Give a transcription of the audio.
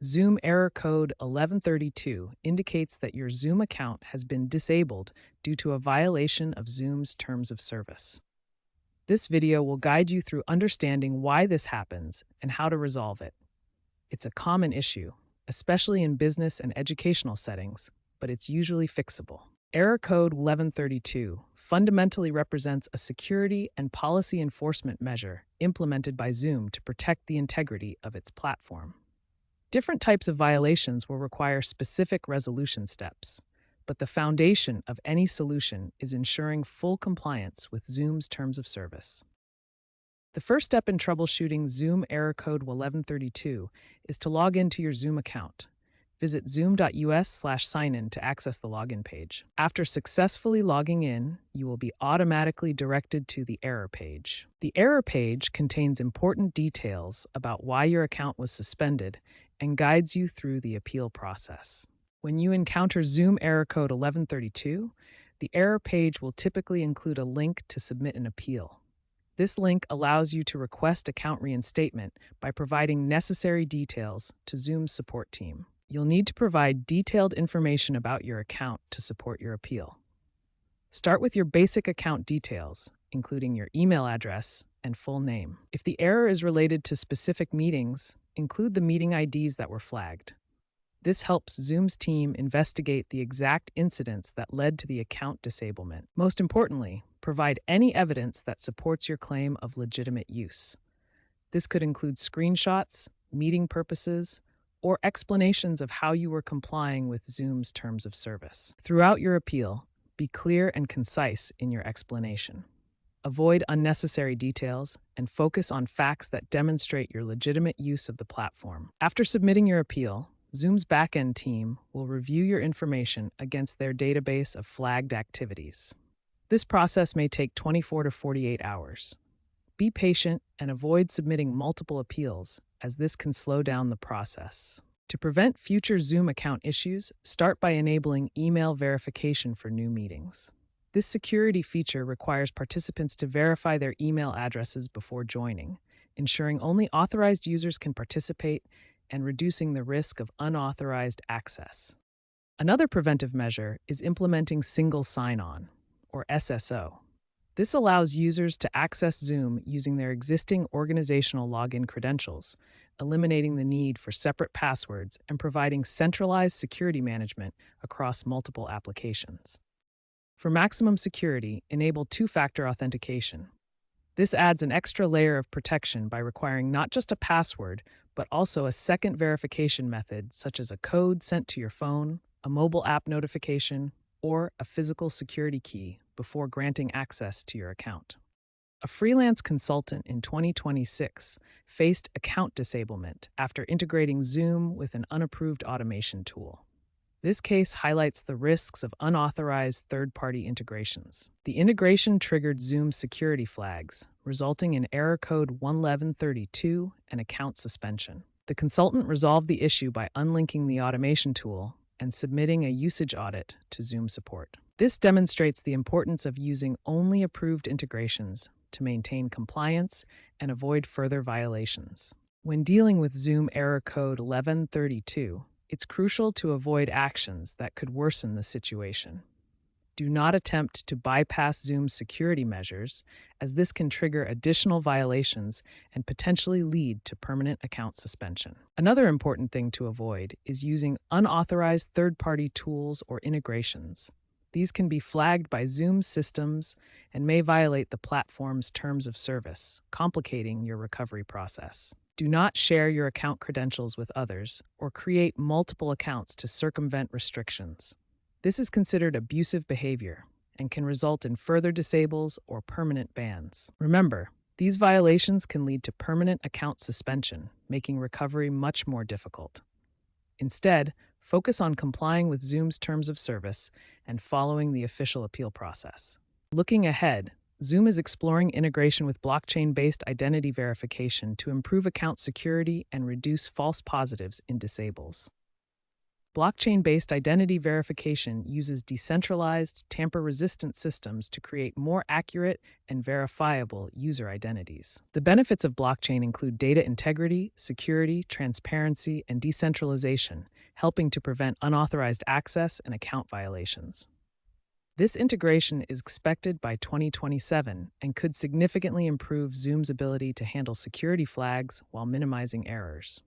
Zoom error code 1132 indicates that your Zoom account has been disabled due to a violation of Zoom's terms of service. This video will guide you through understanding why this happens and how to resolve it. It's a common issue, especially in business and educational settings, but it's usually fixable. Error code 1132 fundamentally represents a security and policy enforcement measure implemented by Zoom to protect the integrity of its platform. Different types of violations will require specific resolution steps, but the foundation of any solution is ensuring full compliance with Zoom's terms of service. The first step in troubleshooting Zoom error code 1132 is to log into your Zoom account. Visit zoom.us/signin to access the login page. After successfully logging in, you will be automatically directed to the error page. The error page contains important details about why your account was suspended and guides you through the appeal process. When you encounter Zoom error code 1132, the error page will typically include a link to submit an appeal. This link allows you to request account reinstatement by providing necessary details to Zoom's support team. You'll need to provide detailed information about your account to support your appeal. Start with your basic account details, including your email address and full name. If the error is related to specific meetings, include the meeting IDs that were flagged. This helps Zoom's team investigate the exact incidents that led to the account disablement. Most importantly, provide any evidence that supports your claim of legitimate use. This could include screenshots, meeting purposes, or explanations of how you were complying with Zoom's terms of service. Throughout your appeal, be clear and concise in your explanation. Avoid unnecessary details and focus on facts that demonstrate your legitimate use of the platform. After submitting your appeal, Zoom's backend team will review your information against their database of flagged activities. This process may take 24 to 48 hours. Be patient and avoid submitting multiple appeals, as this can slow down the process. To prevent future Zoom account issues, start by enabling email verification for new meetings. This security feature requires participants to verify their email addresses before joining, ensuring only authorized users can participate and reducing the risk of unauthorized access. Another preventive measure is implementing single sign-on, or SSO. This allows users to access Zoom using their existing organizational login credentials, eliminating the need for separate passwords and providing centralized security management across multiple applications. For maximum security, enable two-factor authentication. This adds an extra layer of protection by requiring not just a password, but also a second verification method such as a code sent to your phone, a mobile app notification, or a physical security key before granting access to your account. A freelance consultant in 2026 faced account disablement after integrating Zoom with an unapproved automation tool. This case highlights the risks of unauthorized third-party integrations. The integration triggered Zoom's security flags, resulting in error code 1132 and account suspension. The consultant resolved the issue by unlinking the automation tool and submitting a usage audit to Zoom support. This demonstrates the importance of using only approved integrations to maintain compliance and avoid further violations. When dealing with Zoom error code 1132, it's crucial to avoid actions that could worsen the situation. Do not attempt to bypass Zoom's security measures, as this can trigger additional violations and potentially lead to permanent account suspension. Another important thing to avoid is using unauthorized third-party tools or integrations. These can be flagged by Zoom's systems and may violate the platform's terms of service, complicating your recovery process. Do not share your account credentials with others or create multiple accounts to circumvent restrictions. This is considered abusive behavior and can result in further disables or permanent bans. Remember, these violations can lead to permanent account suspension, making recovery much more difficult. Instead, focus on complying with Zoom's terms of service and following the official appeal process. Looking ahead, Zoom is exploring integration with blockchain-based identity verification to improve account security and reduce false positives in disables. Blockchain-based identity verification uses decentralized, tamper-resistant systems to create more accurate and verifiable user identities. The benefits of blockchain include data integrity, security, transparency, and decentralization, helping to prevent unauthorized access and account violations. This integration is expected by 2027 and could significantly improve Zoom's ability to handle security flags while minimizing errors.